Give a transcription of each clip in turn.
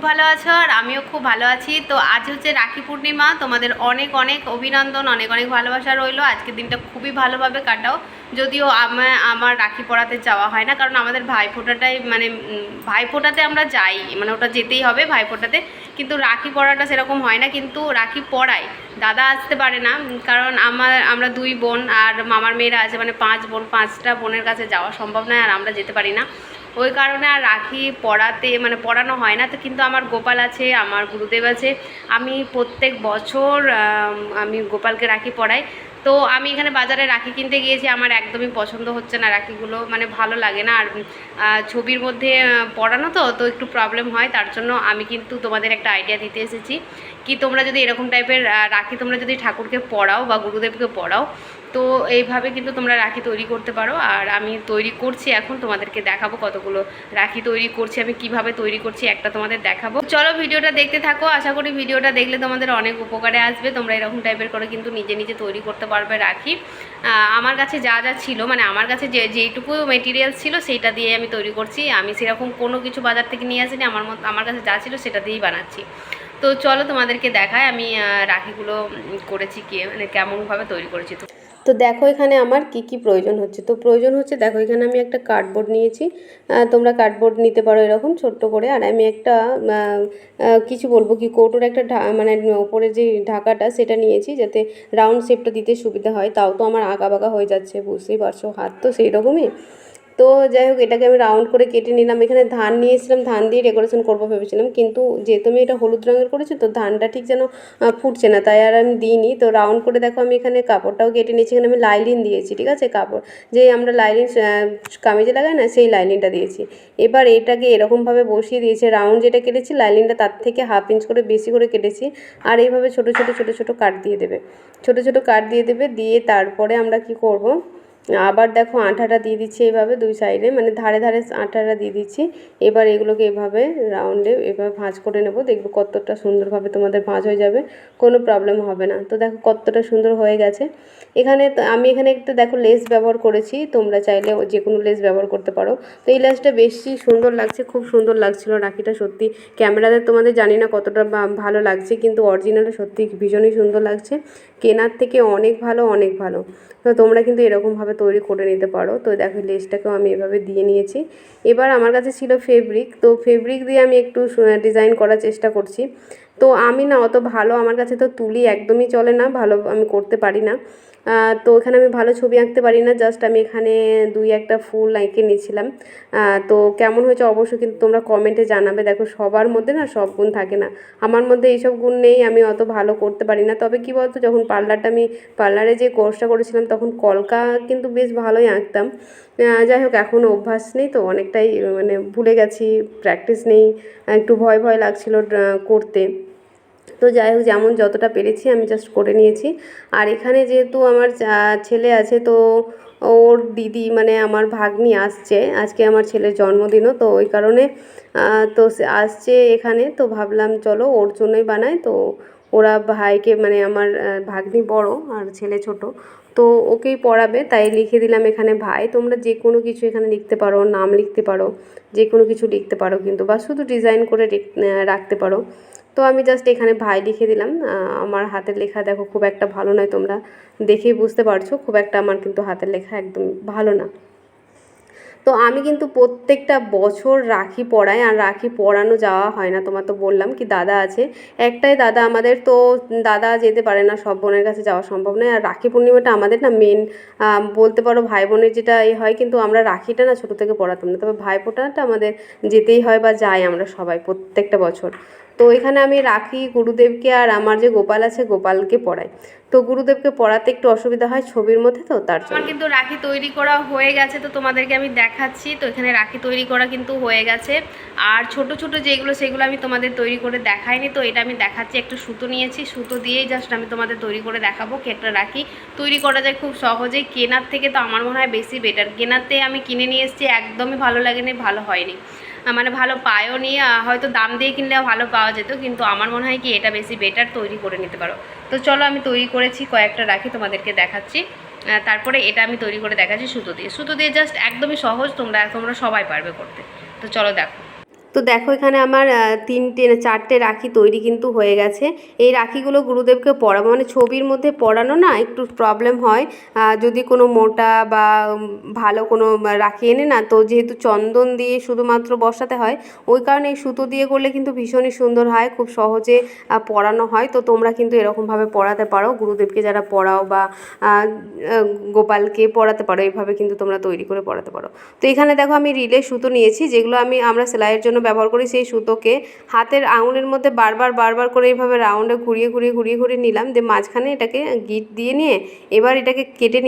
ভালো আছো আর আমিও খুব ভালো আছি। তো আজ হচ্ছে রাখি পূর্ণিমা, তোমাদের অনেক অনেক অভিনন্দন, অনেক অনেক ভালোবাসা রইলো। আজকের দিনটা খুবই ভালোভাবে কাটাও। যদিও আমার রাখি পড়াতে যাওয়া হয় না, কারণ আমাদের ভাইফোঁটাটাই মানে ভাইফোঁটাতে আমরা যাই, মানে ওটা যেতেই হবে ভাইফোঁটাতে, কিন্তু রাখি পড়াটা সেরকম হয় না। কিন্তু রাখি পড়াই, দাদা আসতে পারে না, কারণ আমরা দুই বোন আর মামার মেয়েরা আছে, মানে 5 বোন, 5টা বোনের কাছে যাওয়া সম্ভব নয় আর আমরা যেতে পারি না। ওই কারণে আর রাখি পড়াতে মানে পড়ানো হয় না। তো কিন্তু আমার গোপাল আছে, আমার গুরুদেব আছে, আমি প্রত্যেক বছর আমি গোপালকে রাখি পড়াই। তো আমি এখানে বাজারে রাখি কিনতে গিয়েছি, আমার একদমই পছন্দ হচ্ছে না রাখিগুলো, মানে ভালো লাগে না। আর ছবির মধ্যে পড়ানো তো একটু প্রবলেম হয়, তার জন্য আমি কিন্তু তোমাদের একটা আইডিয়া দিতে এসেছি কি তোমরা যদি এরকম টাইপের রাখি তোমরা যদি ঠাকুরকে পড়াও বা গুরুদেবকে পড়াও, তো এইভাবে কিন্তু তোমরা রাখি তৈরি করতে পারো। আর আমি তৈরি করছি, এখন তোমাদেরকে দেখাবো কতগুলো রাখি তৈরি করছি, আমি কিভাবে তৈরি করছি একটা তোমাদের দেখাবো। চলো ভিডিওটা দেখতে থাকো, আশা করি ভিডিওটা দেখলে তোমাদের অনেক উপকারে আসবে। তোমরা এরকম টাইপের করে কিন্তু নিজে নিজে তৈরি করতে পারবে রাখি। আমার কাছে যা যা ছিল, মানে আমার কাছে যেইটুকু মেটেরিয়ালস ছিল সেইটা দিয়ে আমি তৈরি করছি। আমি সেরকম কোনো কিছু বাজার থেকে নিয়ে আসিনি, আমার কাছে যা ছিল সেটা দিয়েই বানাচ্ছি। তো চলো তোমাদেরকে দেখায় আমি রাখিগুলো করেছি মানে কেমনভাবে তৈরি করেছি। তো দেখো এখানে আমার কি কি প্রয়োজন হচ্ছে। তো প্রয়োজন হচ্ছে, দেখো এখানে আমি একটা কার্ডবোর্ড নিয়েছি, তোমরা কার্ডবোর্ড নিতে পারো এরকম ছোট্ট করে। আর আমি একটা কিছু বলবো কি, কৌটোর একটা মানে ওপরে যে ঢাকাটা সেটা নিয়েছি, যাতে রাউন্ড শেপটা দিতে সুবিধা হয়। তাও তো আমার আঁকা বাঁকা হয়ে যাচ্ছে, বুঝতেই পারছো, হাত তো সেই রকমই। তো যাই হোক, এটাকে আমি রাউন্ড করে কেটে নিলাম। এখানে ধান নিয়েছিলাম, ধান দিয়ে ডেকোরেশন করবো ভেবেছিলাম, কিন্তু যেহেতু আমি এটা হলুদ রঙের করেছি তো ধানটা ঠিক যেন ফুটছে না, তাই আর আমি দিইনি। তো রাউন্ড করে দেখো আমি এখানে কাপড়টাও কেটে নিয়েছি, এখানে আমি লাইলিন দিয়েছি, ঠিক আছে, কাপড় যে আমরা লাইলিন কামিজে লাগাই না, সেই লাইলিনটা দিয়েছি। এবার এটাকে এরকমভাবে বসিয়ে দিয়েছে, রাউন্ড যেটা কেটেছি লাইলিনটা তার থেকে 1/2 ইঞ্চ করে বেশি করে কেটেছি। আর এইভাবে ছোটো ছোটো ছোটো ছোটো কাট দিয়ে দেবে, ছোটো ছোটো কাট দিয়ে দেবে। দিয়ে তারপরে আমরা কি করব, আবার দেখো আঠাটা দিয়ে দিচ্ছি এইভাবে দুই সাইডে, মানে ধারে ধারে আঠাটা দিয়ে দিচ্ছি। এবার এগুলোকে এভাবে রাউন্ডে এভাবে ভাঁজ করে নেব, দেখবে কতটা সুন্দরভাবে তোমাদের ভাঁজ হয়ে যাবে, কোনো প্রবলেম হবে না। তো দেখো কতটা সুন্দর হয়ে গেছে। এখানে আমি এখানে একটা দেখো লেস ব্যবহার করেছি, তোমরা চাইলে যে কোনো লেস ব্যবহার করতে পারো। তো এই লেসটা বেশি সুন্দর লাগছে, খুব সুন্দর লাগছিল রাখিটা, সত্যি ক্যামেরাতে তোমাদের জানি না কতটা ভালো লাগছে, কিন্তু অরিজিনালে সত্যি ভীষণই সুন্দর লাগছে, কেনার থেকে অনেক ভালো, অনেক ভালো। তো তোমরা কিন্তু এরকমভাবে তৈরি করে নিতে পারো। তো দেখো লেসটাকেও আমি এভাবে দিয়ে নিয়েছি। এবার আমার কাছে ছিল ফেব্রিক, তো ফেব্রিক দিয়ে আমি একটু ডিজাইন করার চেষ্টা করছি। তো আমি না অত ভালো, আমার কাছে তো তুলি একদমই চলে না, ভালো আমি করতে পারি না। তো এখানে আমি ভালো ছবি আঁকতে পারি না, জাস্ট আমি এখানে 2-1টা ফুল এঁকে নিয়েছিলাম। তো কেমন হয়েছে অবশ্যই কিন্তু তোমরা কমেন্টে জানাবে। দেখো সবার মধ্যে না সব গুণ থাকে না, আমার মধ্যে এইসব গুণ নেই, আমি অত ভালো করতে পারি না। তবে কী বলতো, যখন আমি পার্লারে যে কোর্সটা করেছিলাম তখন কলকা কিন্তু বেশ ভালোই আঁকতাম। যাই হোক, এখনও অভ্যাস নেই তো, অনেকটাই মানে ভুলে গেছি, প্র্যাকটিস নেই, একটু ভয় ভয় লাগছিলো করতে। তো যাই হোক, যেমন যতটা পেরেছি আমি জাস্ট করে নিয়েছি। আর এখানে যেহেতু আমার ছেলে আছে, তো ওর দিদি মানে আমার ভাগ্নি আসছে, আজকে আমার ছেলের জন্মদিনও, তো ওই কারণে তো সে আসছে এখানে, তো ভাবলাম চলো ওর জন্যই বানাই। তো ওরা ভাইকে মানে আমার ভাগ্নি বড় আর ছেলে ছোট, তো ওকেই পড়াবে, তাই লিখে দিলাম এখানে ভাই। তোমরা যে কোনো কিছু এখানে লিখতে পারো, নাম লিখতে পারো, যে কোনো কিছু লিখতে পারো, কিন্তু বা শুধু ডিজাইন করে রাখতে পারো। তো আমি জাস্ট এখানে ভাই লিখে দিলাম। আমার হাতের লেখা দেখো খুব একটা ভালো নয়, তোমরা দেখেই বুঝতে পারছো, খুব একটা আমার কিন্তু হাতের লেখা একদম ভালো না। তো আমি কিন্তু প্রত্যেকটা বছর রাখি পরাই, আর রাখি পরানো যাওয়া হয় না, তোমার তো বললাম কি দাদা আছে, একটাই দাদা আমাদের, তো দাদা যেতে পারে না, সব বোনের কাছে যাওয়া সম্ভব নয়। আর রাখি পূর্ণিমাটা আমাদের না মেন বলতে পারো ভাই বোনের যেটা হয়, কিন্তু আমরা রাখিটা না ছোটো থেকে পড়াতাম না, তবে ভাইফোঁটাটা আমাদের যেতেই হয় বা যাই আমরা সবাই প্রত্যেকটা বছর। তো এখানে আমি রাখি গুরুদেবকে, আর আমার যে গোপাল আছে গোপালকে পড়াই। তো গুরুদেবকে পড়াতে একটু অসুবিধা হয় ছবির মধ্যে, তো তার জন্য। আমার কিন্তু রাখি তৈরি করা হয়ে গেছে, তো তোমাদেরকে আমি দেখাচ্ছি। তো এখানে রাখি তৈরি করা কিন্তু হয়ে গেছে, আর ছোট ছোট যেগুলো সেগুলো আমি তোমাদের তৈরি করে দেখাইনি। তো এটা আমি দেখাচ্ছি, একটু সুতো নিয়েছি, সুতো দিয়েই জাস্ট আমি তোমাদের তৈরি করে দেখাবো কি একটা রাখি তৈরি করা যায় খুব সহজেই। কেনার থেকে তো আমার মনে হয় বেশি বেটার, কেনাতে আমি কিনে নিয়ে এসেছি, একদমই ভালো লাগেনি, ভালো হয়নি, মানে ভালো পায়ও নি, হয়তো দাম দিয়ে কিনলেও ভালো পাওয়া যেত, কিন্তু আমার মনে হয় কি এটা বেশি বেটার, তৈরি করে নিতে পারো। তো চলো আমি তৈরি করেছি কয়েকটা রাখি তোমাদেরকে দেখাচ্ছি। তারপরে এটা আমি তৈরি করে দেখাচ্ছি সুতো দিয়ে জাস্ট একদমই সহজ, তোমরা সবাই পারবে করতে। তো চলো দেখো। তো দেখো এখানে আমার 4টে রাখি তৈরি কিন্তু হয়ে গেছে। এই রাখিগুলো গুরুদেবকে পরাবো, মানে ছবির মধ্যে পরানো না একটু প্রবলেম হয় যদি কোনো মোটা বা ভালো কোনো রাখি এনে না, তো যেহেতু চন্দন দিয়ে শুধুমাত্র বসাতে হয় ওই কারণে এই সুতো দিয়ে করলে কিন্তু ভীষণই সুন্দর হয়, খুব সহজে পরানো হয়। তো তোমরা কিন্তু এরকমভাবে পরাতে পারো, গুরুদেবকে যারা পরাও বা গোপালকে পরাতে পারো, এইভাবে কিন্তু তোমরা তৈরি করে পরাতে পারো। তো এখানে দেখো আমি রিলে সুতো নিয়েছি, যেগুলো আমরা সেলাইয়ের জন্য ব্যবহার করি। সেই সুতোকে হাতের আঙুলের মধ্যে বারবার করে এইভাবে রাউন্ডে ঘুরিয়ে নিলাম, দিয়ে মাঝখানে এটাকে গিট দিয়ে নিয়ে এবার এটাকে কেটে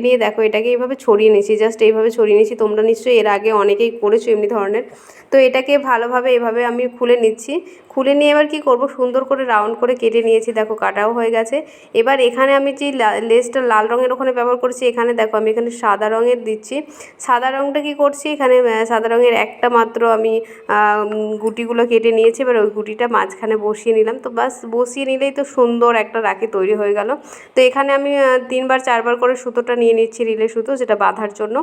নিয়ে দেখো এটাকে এইভাবে ছড়িয়ে নিয়েছি, জাস্ট এইভাবে ছড়িয়ে নিয়েছি। তোমরা নিশ্চয়ই এর আগে অনেকেই করেছো এমনি ধরনের। তো এটাকে ভালোভাবে এভাবে আমি খুলে নিচ্ছি। খুলে নিয়ে এবার কি করব, সুন্দর করে রাউন্ড করে কেটে নিয়েছি, দেখো কাটাও হয়ে গেছে। এবার এখানে আমি যে লেসটা লাল রঙের ওখানে ব্যবহার করেছি, এখানে দেখো আমি এখানে সাদা রঙের দিচ্ছি। সাদা রঙটা কি করছি, এখানে সাদা রঙের একটা মাত্র আমি গুটিগুলো কেটে নিয়েছি। এবার ওই গুটিটা মাঝখানে বসিয়ে নিলাম। তো বাস বসিয়ে নিলেই তো সুন্দর একটা রাখি তৈরি হয়ে গেল। তো এখানে আমি 3-4 করে সুতোটা নিয়ে নিচ্ছি, রিলে সুতো, যেটা বাঁধার জন্য।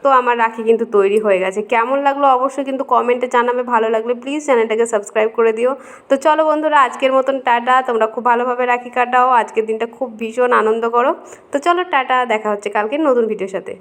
তো আমার রাখি কিন্তু তৈরি হয়ে গেছে। কেমন লাগলো অবশ্যই কিন্তু কমেন্টে জানাবে, ভালো লাগলে প্লিজ চ্যানেলটাকে সাবস্ক্রাইব করে দিও। তো চলো বন্ধুরা, আজকের মতন টাটা। তোমরা খুব ভালোভাবে রাখি কাটাও, আজকের দিনটা খুব ভীষণ আনন্দ করো। তো চলো টাটা, দেখা হচ্ছে কালকে নতুন ভিডিওর সাথে।